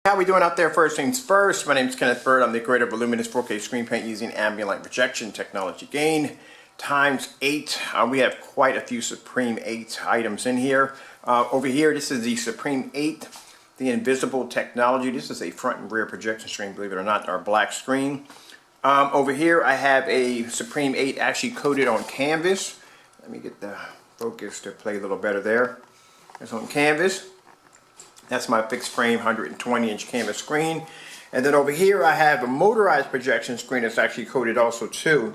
How we doing out there? First things first, my name is Kenneth Bird. I'm the creator of Voluminous 4K screen paint using ambient light projection technology. Gain times 8. We have quite a few Supreme 8 items in here. Over here, this is the Supreme 8, the invisible technology. This is a front and rear projection screen, believe it or not, our black screen. Over here, I have a Supreme 8 actually coated on canvas. Let me get the focus to play a little better there. It's on canvas. That's my fixed frame 120-inch canvas screen. And then over here I have a motorized projection screen that's actually coated also too.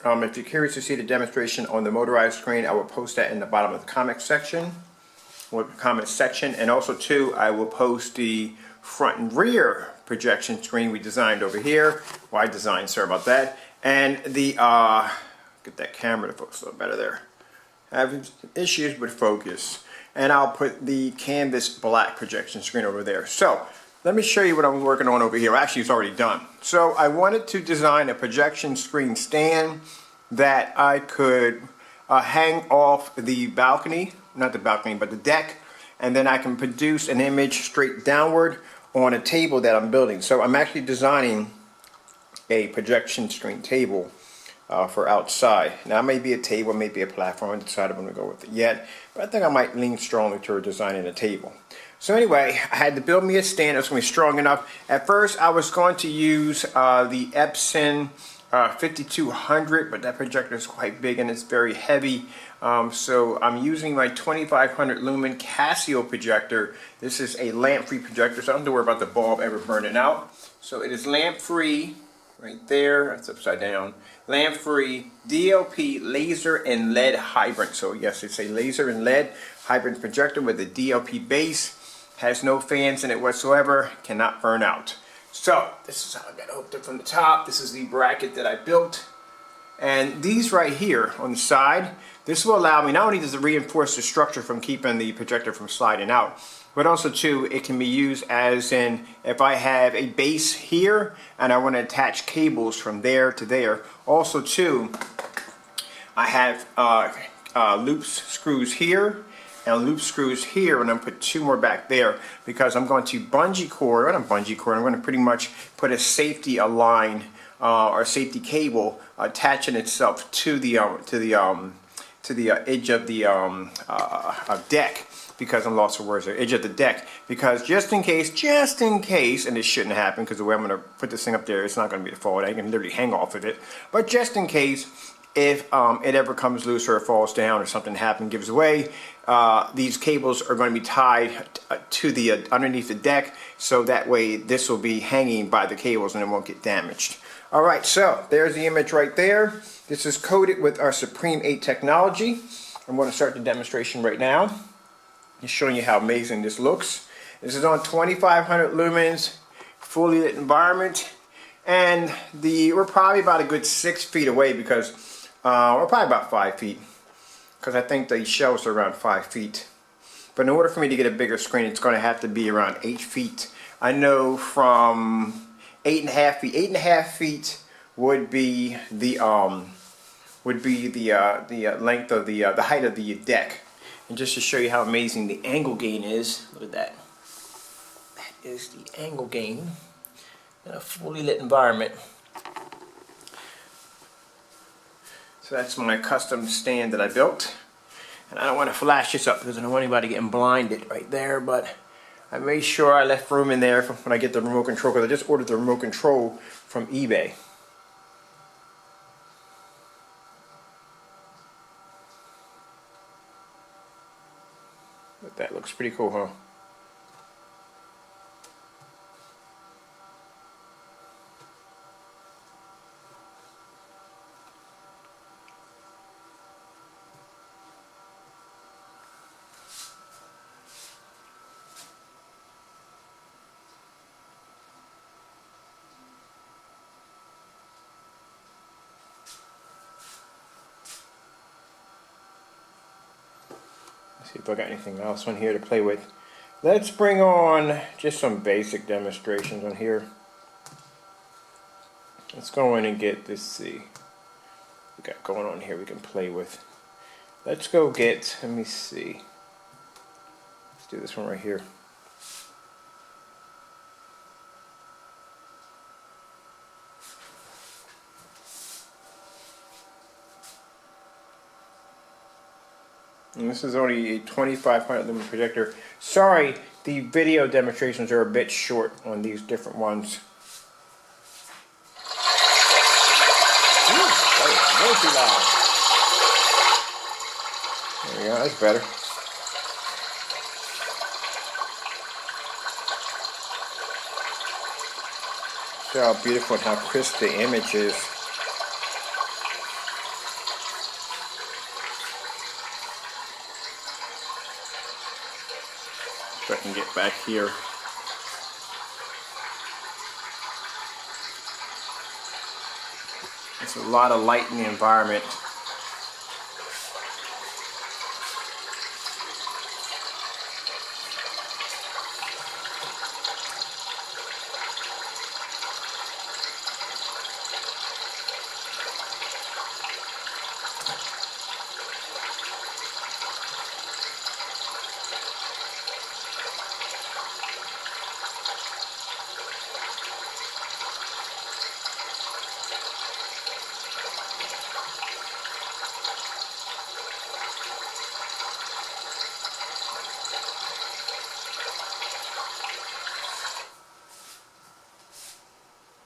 If you're curious to see the demonstration on the motorized screen, I will post that in the bottom of the comment section. And also too, I will post the front and rear projection screen we designed over here. Well, I designed, sorry about that. And the, get that camera to focus a little better there. Having issues with focus. And I'll put the canvas black projection screen over there. So let me show you what I'm working on over here. Actually, it's already done. So I wanted to design a projection screen stand that I could hang off the balcony, not the balcony, but the deck, and then I can produce an image straight downward on a table that I'm building. So I'm actually designing a projection screen table for outside. Now it may be a table, maybe a platform. I haven't decided I'm going to go with it yet, but I think I might lean strongly toward designing a table. So anyway, I had to build me a stand that's going to be strong enough. At first I was going to use the Epson 5200, but that projector is quite big and it's very heavy. So I'm using my 2500 lumen Casio projector. This is a lamp-free projector, so I don't have to worry about the bulb ever burning out. So it is lamp-free. Right there, that's upside down. Lamp-free, DLP, laser, and LED hybrid. So yes, it's a laser and LED hybrid projector with a DLP base. Has no fans in it whatsoever. Cannot burn out. So this is how I got it hooked up from the top. This is the bracket that I built. And these right here on the side, this will allow me, not only does it reinforce the structure from keeping the projector from sliding out, but also too, it can be used as in, if I have a base here and I want to attach cables from there to there. Also too, I have loop screws here and loop screws here, and I'm going to put 2 more back there because I'm going to bungee cord, or not bungee cord, I'm going to pretty much put a safety line or safety cable attaching itself to the edge of the deck. Because I'm lost for words there, edge of the deck, because just in case, and this shouldn't happen because the way I'm going to put this thing up there, it's not going to be a fall. I can literally hang off of it, but just in case, if it ever comes loose or it falls down or something happens, gives away, these cables are going to be tied to the underneath the deck, so that way this will be hanging by the cables and it won't get damaged. Alright, so there's the image right there. This is coated with our Supreme 8 technology. I'm going to start the demonstration right now. Just showing you how amazing this looks. This is on 2500 lumens, fully lit environment, and we're probably about a good 6 feet away because we're probably about 5 feet because I think the shelves are around 5 feet. But in order for me to get a bigger screen, it's going to have to be around 8 feet. I know from 8.5 feet. 8.5 feet would be the length of the height of the deck. And just to show you how amazing the angle gain is, look at that. That is the angle gain in a fully lit environment. So that's my custom stand that I built. And I don't want to flash this up because I don't want anybody getting blinded right there, but I made sure I left room in there for when I get the remote control, because I just ordered the remote control from eBay. But that looks pretty cool, huh? See if I got anything else on here to play with. Let's bring on just some basic demonstrations on here. Let's go in and get this, see, we got going on here we can play with. Let's go get, let me see. Let's do this one right here. And this is only a 2500 lumen projector. Sorry, the video demonstrations are a bit short on these different ones. Ooh, that is way too loud. There we go, that's better. See how beautiful and how crisp the image is. If I can get back here. There's a lot of light in the environment.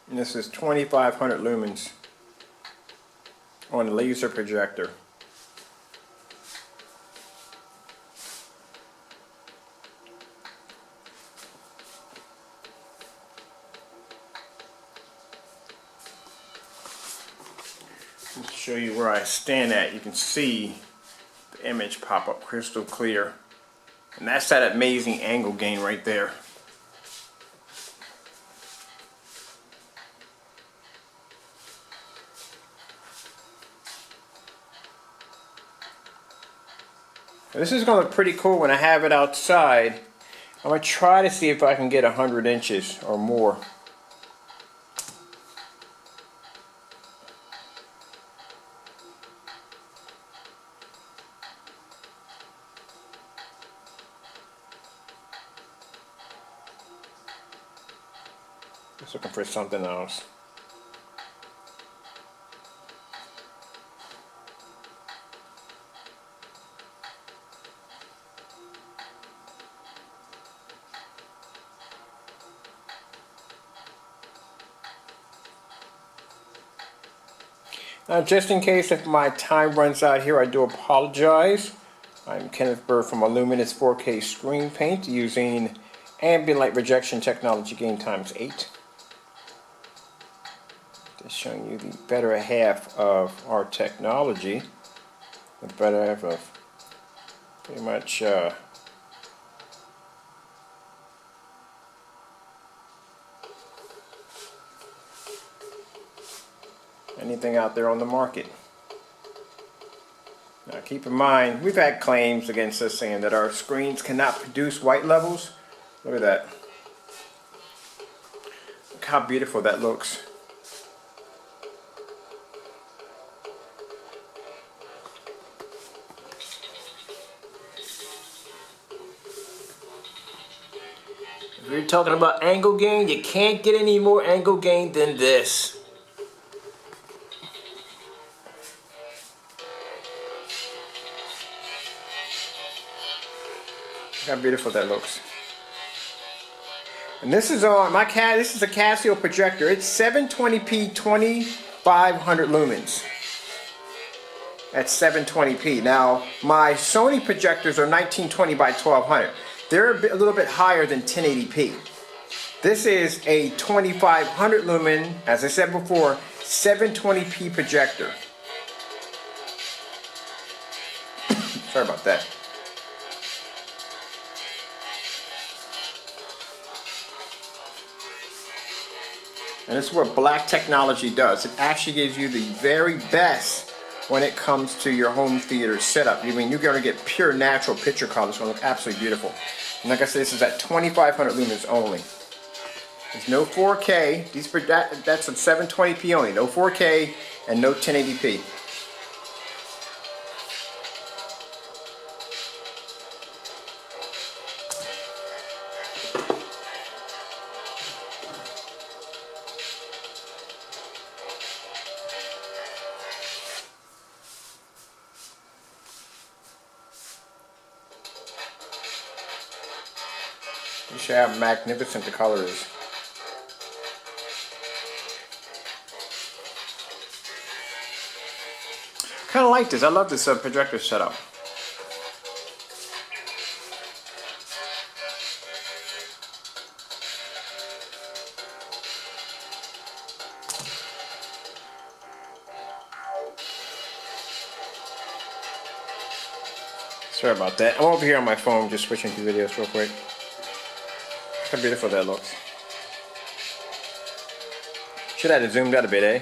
And this is 2500 lumens on a laser projector. Let's show you where I stand at. You can see the image pop up crystal clear. And that's that amazing angle gain right there. This is going to look pretty cool when I have it outside. I'm going to try to see if I can get 100 inches or more. Just looking for something else. Now, just in case if my time runs out here, I do apologize. I'm Kenneth Bird from Illuminous 4K Screen Paint using ambient light rejection technology gain ×8. Just showing you the better half of our technology. The better half of pretty much anything out there on the market. Now keep in mind, we've had claims against us saying that our screens cannot produce white levels. Look at that. Look how beautiful that looks. If you're talking about angle gain, you can't get any more angle gain than this. Look how beautiful that looks. And this is on my this is a Casio projector. It's 720p 2500 lumens. At 720p. Now my Sony projectors are 1920 by 1200. They're a little bit higher than 1080p. This is a 2500 lumen, as I said before, 720p projector. Sorry about that. And this is what black technology does. It actually gives you the very best when it comes to your home theater setup. I mean, you're going to get pure natural picture color. It's going to look absolutely beautiful. And like I said, this is at 2500 lumens only. There's no 4K. That's at 720p only. No 4K and no 1080p. show you how magnificent the color is. Kind of like this. I love this projector setup. Sorry about that. I'm over here on my phone just switching through videos real quick. How beautiful that looks. Should have zoomed out a bit, eh?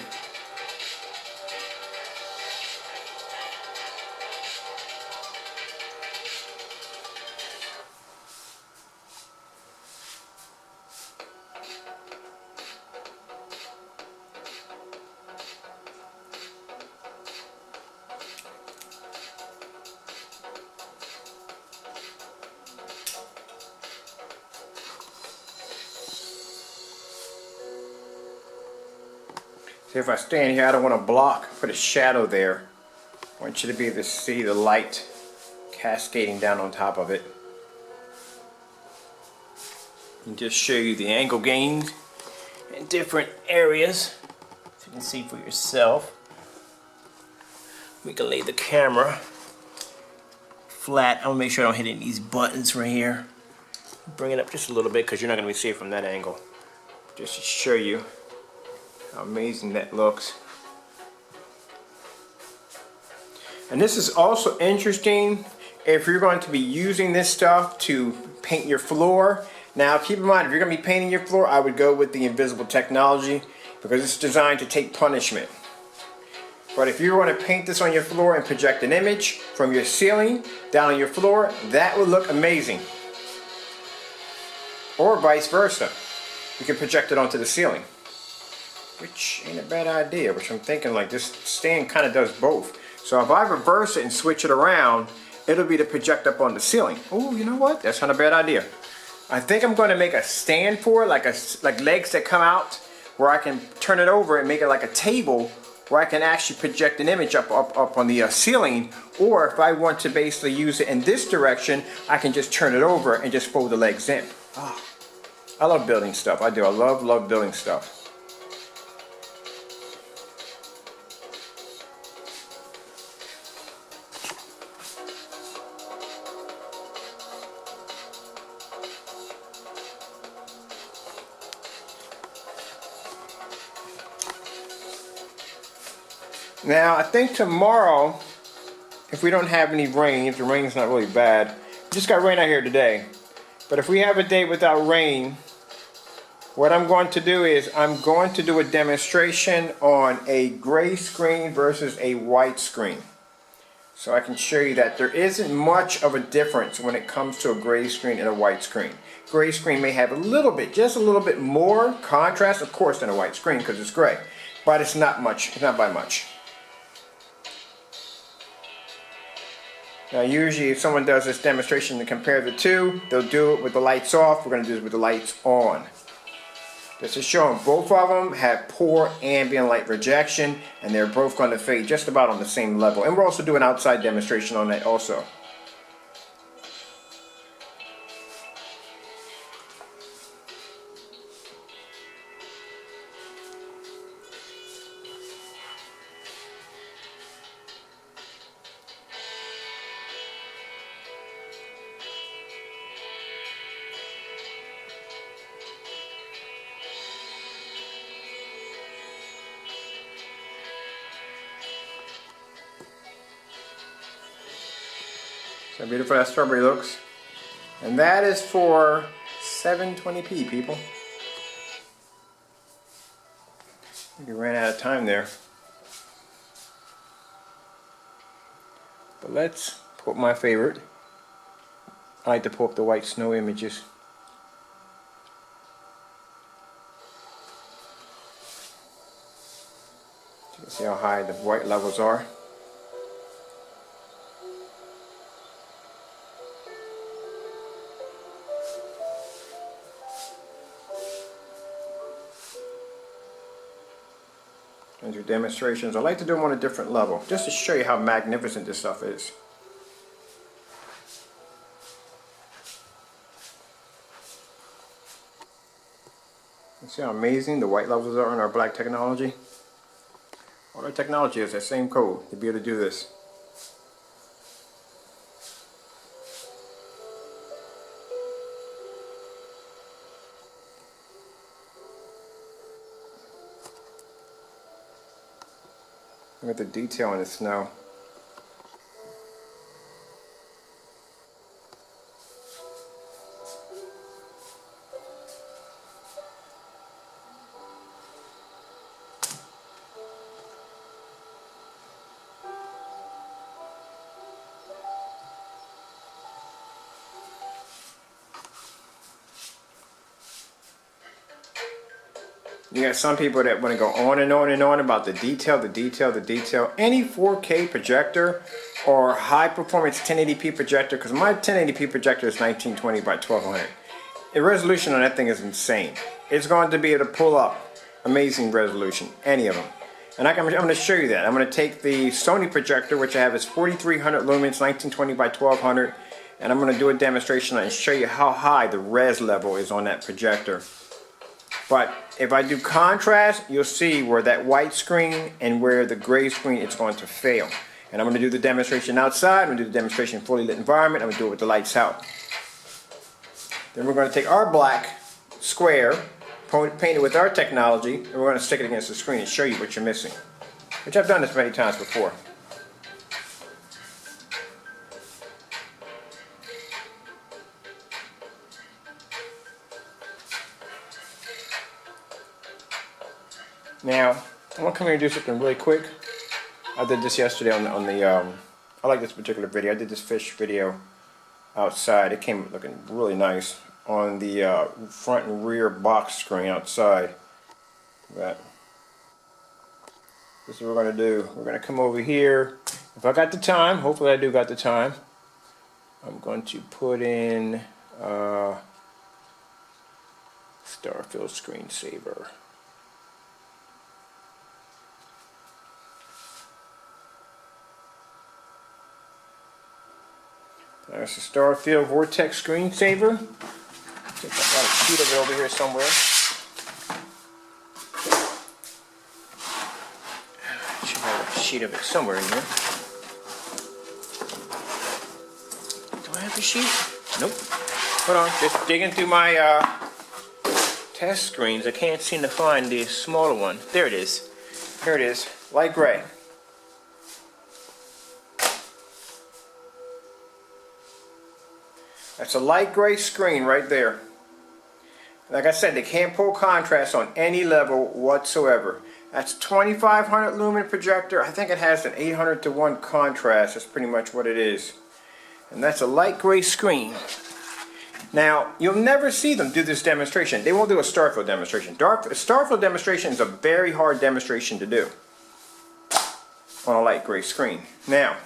See, if I stand here, I don't want to block, put a shadow there. I want you to be able to see the light cascading down on top of it. And just show you the angle gains in different areas, so you can see for yourself. We can lay the camera flat. I'm gonna make sure I don't hit any of these buttons right here. Bring it up just a little bit because you're not gonna be seeing it from that angle. Just to show you how amazing that looks. And this is also interesting if you're going to be using this stuff to paint your floor. Now keep in mind, if you're going to be painting your floor, I would go with the invisible technology because it's designed to take punishment. But if you want to paint this on your floor and project an image from your ceiling down on your floor, that would look amazing. Or vice versa. You can project it onto the ceiling, which ain't a bad idea, which I'm thinking like this stand kind of does both. So if I reverse it and switch it around, it'll be to project up on the ceiling. Oh, you know what? That's not a bad idea. I think I'm going to make a stand for it, like legs that come out, where I can turn it over and make it like a table where I can actually project an image up on the ceiling. Or if I want to basically use it in this direction, I can just turn it over and just fold the legs in. Oh, I love building stuff. I do. I love building stuff. Now, I think tomorrow, if we don't have any rain, if the rain's not really bad, we just got rain out here today, but if we have a day without rain, what I'm going to do is I'm going to do a demonstration on a gray screen versus a white screen. So I can show you that there isn't much of a difference when it comes to a gray screen and a white screen. Gray screen may have a little bit, just a little bit more contrast, of course, than a white screen because it's gray, but it's not much, it's not by much. Now usually if someone does this demonstration to compare the two, they'll do it with the lights off. We're going to do this with the lights on. This is showing both of them have poor ambient light rejection and they're both going to fade just about on the same level. And we're also doing an outside demonstration on that also. So beautiful that strawberry looks. And that is for 720p, people. We ran out of time there. But let's pull up my favorite. I like to pull up the white snow images. So you can see how high the white levels are. And do demonstrations. I like to do them on a different level, just to show you how magnificent this stuff is. See how amazing the white levels are in our black technology? All our technology is that same code to be able to do this. Look at the detail in the snow. You got some people that want to go on and on and on about the detail, the detail, the detail. Any 4K projector or high performance 1080p projector, because my 1080p projector is 1920 by 1200. The resolution on that thing is insane. It's going to be able to pull up amazing resolution, any of them. And I'm going to show you that. I'm going to take the Sony projector, which I have is 4300 lumens, 1920 by 1200, and I'm going to do a demonstration and show you how high the res level is on that projector. But if I do contrast, you'll see where that white screen and where the gray screen it's going to fail. And I'm going to do the demonstration outside. I'm going to do the demonstration in fully lit environment. I'm going to do it with the lights out. Then we're going to take our black square, paint it with our technology, and we're going to stick it against the screen and show you what you're missing. Which I've done this many times before. Now, I want to come here and do something really quick. I did this yesterday on the I like this particular video. I did this fish video outside. It came looking really nice on the front and rear box screen outside. But this is what we're going to do. We're going to come over here. If I got the time, hopefully I do got the time, I'm going to put in Starfield screensaver. There's the Starfield Vortex screensaver. I think I got a sheet of it over here somewhere. I should have a sheet of it somewhere in here. Do I have the sheet? Nope. Hold on, just digging through my test screens. I can't seem to find the smaller one. There it is. Here it is, light gray. That's a light gray screen right there. Like I said, they can't pull contrast on any level whatsoever. That's 2500 lumen projector. I think it has an 800:1 contrast. That's pretty much what it is. And that's a light gray screen. Now, you'll never see them do this demonstration. They won't do a Starfield demonstration. Starfield demonstration is a very hard demonstration to do on a light gray screen. Now,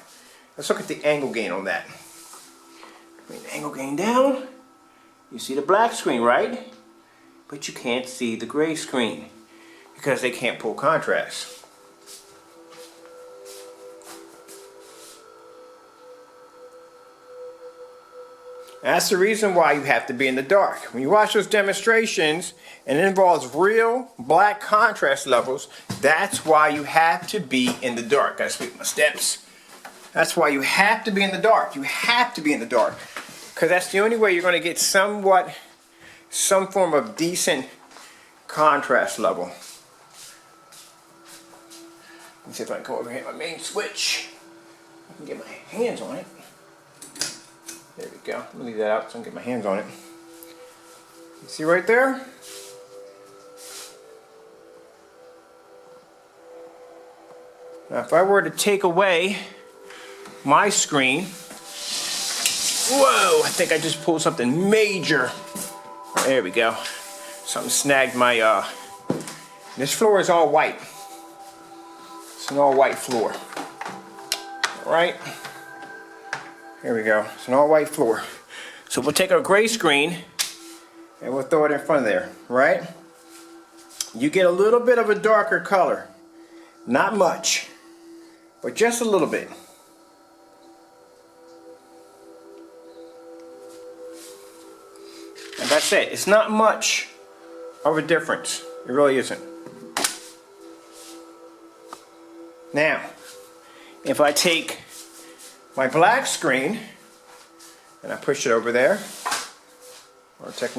let's look at the angle gain on that. Bring the angle gain down. You see the black screen, right? But you can't see the gray screen because they can't pull contrast. That's the reason why you have to be in the dark. When you watch those demonstrations and it involves real black contrast levels, that's why you have to be in the dark. Gotta sweep my steps. That's why you have to be in the dark. You have to be in the dark. Because that's the only way you're going to get some form of decent contrast level. Let me see if I can come over here and hit my main switch. I can get my hands on it. There we go. Let me leave that out so I can get my hands on it. You see right there? Now if I were to take away my screen, whoa, I think I just pulled something major. There we go. Something snagged my, this floor is all white. It's an all white floor. All right. Here we go. It's an all white floor. So we'll take our gray screen and we'll throw it in front of there, right? You get a little bit of a darker color. Not much, but just a little bit. And that's it. It's not much, of a difference. It really isn't. Now, if I take my black screen and I push it over there, our technology